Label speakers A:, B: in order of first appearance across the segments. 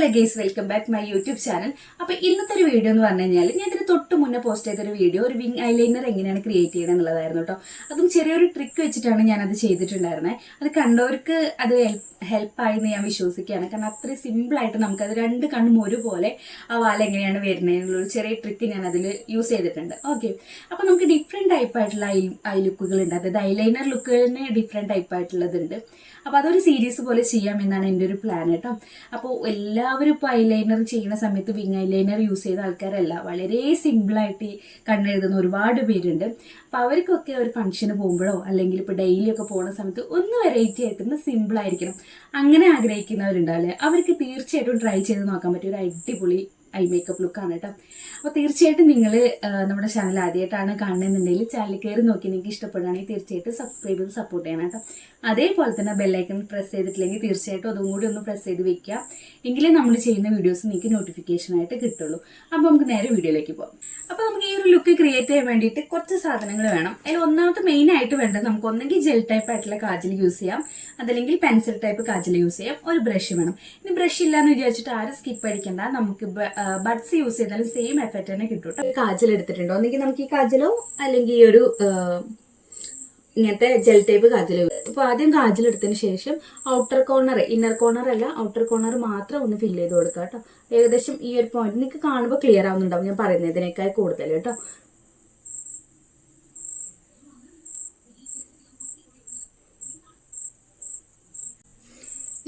A: Hello guys, welcome back my YouTube channel. അപ്പോൾ ഇന്നത്തെ ഒരു വീഡിയോ എന്ന് പറഞ്ഞു കഴിഞ്ഞാൽ ഞാൻ ഇതിന് തൊട്ട് മുന്നേ പോസ്റ്റ് ചെയ്തൊരു വീഡിയോ ഒരു വിങ് ഐലൈനർ എങ്ങനെയാണ് ക്രിയേറ്റ് ചെയ്യണം എന്നുള്ളതായിരുന്നു കേട്ടോ. അതും ചെറിയൊരു ട്രിക്ക് വെച്ചിട്ടാണ് ഞാനത് ചെയ്തിട്ടുണ്ടായിരുന്നത്. അത് കണ്ടവർക്ക് അത് ഹെൽപ്പായി എന്ന് ഞാൻ വിശ്വസിക്കുകയാണ്. കാരണം അത്രയും സിമ്പിളായിട്ട് നമുക്കത് രണ്ട് കണ്ണും ഒരുപോലെ ആ വാല എങ്ങനെയാണ് വരുന്നതിനുള്ളൊരു ചെറിയ ട്രിക്ക് ഞാൻ അതിൽ യൂസ് ചെയ്തിട്ടുണ്ട്. ഓക്കെ, അപ്പോൾ നമുക്ക് ഡിഫറെൻറ്റ് ടൈപ്പായിട്ടുള്ള ഐ ലുക്കുകളുണ്ട്. അതായത് ഐലൈനർ ലുക്കുകളിന് ഡിഫറെൻറ്റ് ടൈപ്പായിട്ടുള്ളതുണ്ട്. അപ്പോൾ അതൊരു സീരീസ് പോലെ ചെയ്യാമെന്നാണ് എൻ്റെ ഒരു പ്ലാൻ കേട്ടോ. അപ്പോൾ എല്ലാവരും ഇപ്പോൾ ഐലൈനർ ചെയ്യുന്ന സമയത്ത് വിങ് ഐലൈനർ യൂസ് ചെയ്ത ആൾക്കാരല്ല, വളരെ സിമ്പിളായിട്ട് ഈ കണ്ണെഴുതുന്ന ഒരുപാട് പേരുണ്ട്. അപ്പോൾ അവർക്കൊക്കെ ഒരു ഫംഗ്ഷന് പോകുമ്പോഴോ അല്ലെങ്കിൽ ഇപ്പോൾ ഡെയിലി ഒക്കെ പോകുന്ന സമയത്ത് ഒന്ന് വെറൈറ്റി ആയിട്ടൊന്ന് സിമ്പിളായിരിക്കണം അങ്ങനെ ആഗ്രഹിക്കുന്നവരുണ്ടാവില്ലേ, അവർക്ക് തീർച്ചയായിട്ടും ട്രൈ ചെയ്ത് നോക്കാൻ പറ്റിയ ഒരു അടിപൊളി ഐ മേക്കപ്പ് ലുക്കാണ് കേട്ടോ. അപ്പോൾ തീർച്ചയായിട്ടും നിങ്ങൾ നമ്മുടെ ചാനൽ ആദ്യമായിട്ടാണ് കാണുന്നുണ്ടെങ്കിൽ ചാനൽ കയറി നോക്കി നിങ്ങൾക്ക് ഇഷ്ടപ്പെടുകയാണെങ്കിൽ തീർച്ചയായിട്ടും സബ്സ്ക്രൈബ് ചെയ്ത് സപ്പോർട്ട് ചെയ്യണം കേട്ടോ. അതേപോലെ തന്നെ ബെല്ലൈക്കൺ പ്രസ് ചെയ്തിട്ടില്ലെങ്കിൽ തീർച്ചയായിട്ടും അതും കൂടി ഒന്ന് പ്രസ് ചെയ്ത് വെക്കുക, എങ്കിലേ നമ്മൾ ചെയ്യുന്ന വീഡിയോസ് നിങ്ങൾക്ക് നോട്ടിഫിക്കേഷനായിട്ട് കിട്ടുള്ളൂ. അപ്പോൾ നമുക്ക് നേരെ വീഡിയോയിലേക്ക് പോകാം. അപ്പോൾ നമുക്ക് ഈ ഒരു ലുക്ക് ക്രിയേറ്റ് ചെയ്യാൻ വേണ്ടിയിട്ട് കുറച്ച് സാധനങ്ങൾ വേണം. അതിൽ ഒന്നാമത്തെ മെയിൻ ആയിട്ട് വേണ്ടത് നമുക്ക് ഒന്നെങ്കിൽ ജെൽ ടൈപ്പ് ആയിട്ടുള്ള കാജൽ യൂസ് ചെയ്യാം, അതല്ലെങ്കിൽ പെൻസിൽ ടൈപ്പ് കാജൽ യൂസ് ചെയ്യാം. ഒരു ബ്രഷ് വേണം. ഇനി ബ്രഷ് ഇല്ലാന്ന് വിചാരിച്ചിട്ട് ആരും സ്കിപ്പ് അടിക്കണ്ട, നമുക്ക് ബഡ്സ് യൂസ് ചെയ്താലും സെയിം എഫക്റ്റ് തന്നെ കിട്ടും കേട്ടോ. കാജൽ എടുത്തിട്ടുണ്ടോ, ഒന്നെങ്കിൽ നമുക്ക് ഈ കാജലോ അല്ലെങ്കിൽ ഈ ഒരു ഇങ്ങനത്തെ ജെൽ ടൈപ്പ് കാജൽ. അപ്പോൾ ആദ്യം കാജൽ എടുത്തതിന് ശേഷം ഔട്ടർ കോർണർ, ഇന്നർ കോർണർ അല്ല ഔട്ടർ കോർണർ മാത്രം ഒന്ന് ഫില്ല് ചെയ്ത് കൊടുക്കുക കേട്ടോ. ഏകദേശം ഈ ഒരു പോയിന്റ് നിങ്ങൾക്ക് കാണുമ്പോൾ ക്ലിയർ ആവുന്നുണ്ടാവും ഞാൻ പറയുന്നതിനേക്കാൾ കൂടുതൽ കേട്ടോ.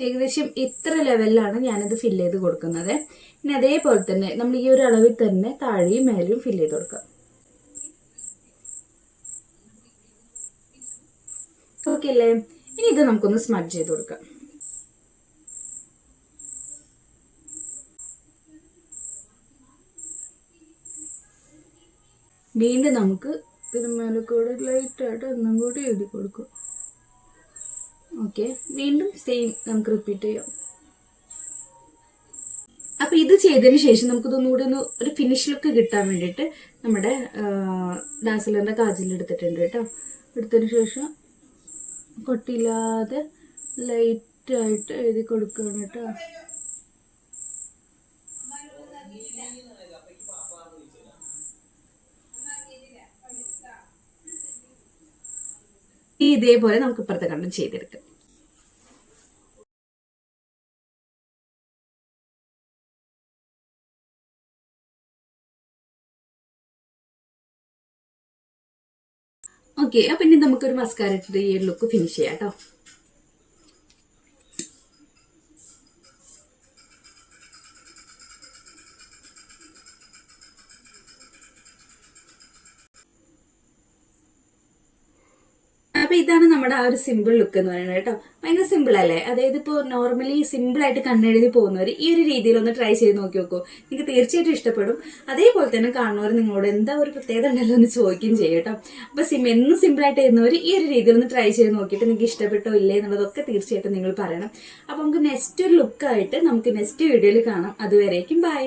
A: ഏകദേശം ഇത്ര ലെവലിലാണ് ഞാനിത് ഫില്ല് ചെയ്ത് കൊടുക്കുന്നത്. പിന്നെ അതേപോലെ തന്നെ നമ്മൾ ഈ ഒരു അളവിൽ തന്നെ താഴെയും മേലെയും ഫില്ല് ചെയ്ത് കൊടുക്കുക. ഓക്കെ അല്ലേ? ഇനി ഇത് നമുക്കൊന്ന് സ്മഡ്ജ് ചെയ്ത് കൊടുക്കാം. വീണ്ടും നമുക്ക് ഇതിന് മേലെ കൂടെ ലൈറ്റായിട്ട് ഒന്നും കൂടി എഴുതി കൊടുക്കും. ഓക്കെ, വീണ്ടും സെയിം നമുക്ക് റിപ്പീറ്റ് ചെയ്യാം. അപ്പോൾ ഇത് ചെയ്തതിന് ശേഷം നമുക്കിതൊന്നുകൂടി ഒരു ഫിനിഷ് ലുക്ക് കിട്ടാൻ വേണ്ടിയിട്ട് നമ്മുടെ ഡാസിലറിൻ്റെ കാജൽ എടുത്തിട്ടുണ്ട് കേട്ടോ. എടുത്തതിന് ശേഷം കൊട്ടില്ലാതെ ലൈറ്റായിട്ട് എഴുതി കൊടുക്കണം കേട്ടോ. ഇതേപോലെ നമുക്ക് ഇപ്പുറത്തെ കണ്ടും ചെയ്തെടുക്കാം. ഓക്കെ, അപ്പം ഇനി നമുക്കൊരു മസ്കാര ഇട്ടിട്ട് ഈ ഒരു ലുക്ക് ഫിനിഷ് ചെയ്യാം കേട്ടോ. അപ്പോൾ ഇതാണ് നമ്മുടെ ആ ഒരു സിമ്പിൾ ലുക്ക് എന്ന് പറയുന്നത് കേട്ടോ. ഭയങ്കര സിമ്പിൾ അല്ലേ? അതായത് ഇപ്പോൾ നോർമലി സിമ്പിളായിട്ട് കണ്ണെഴുതി പോകുന്നവർ ഈ ഒരു രീതിയിലൊന്ന് ട്രൈ ചെയ്ത് നോക്കി നോക്കൂ, നിങ്ങൾക്ക് തീർച്ചയായിട്ടും ഇഷ്ടപ്പെടും. അതേപോലെ തന്നെ കാണുന്നവർ നിങ്ങളോട് എന്താ ഒരു പ്രത്യേകത ഉണ്ടല്ലോ എന്ന് ചോദിക്കുകയും ചെയ്യും കേട്ടോ. അപ്പോൾ എന്നും സിമ്പിളായിട്ട് ചെയ്യുന്നവർ ഈ ഒരു രീതിയിലൊന്ന് ട്രൈ ചെയ്ത് നോക്കിയിട്ട് നിങ്ങൾക്ക് ഇഷ്ടപ്പെട്ടോ ഇല്ലേ എന്നുള്ളതൊക്കെ തീർച്ചയായിട്ടും നിങ്ങൾ പറയണം. അപ്പോൾ നമുക്ക് നെക്സ്റ്റ് ഒരു ലുക്കായിട്ട് നമുക്ക് നെക്സ്റ്റ് വീഡിയോയിൽ കാണാം. അതുവരേക്കും ബൈ.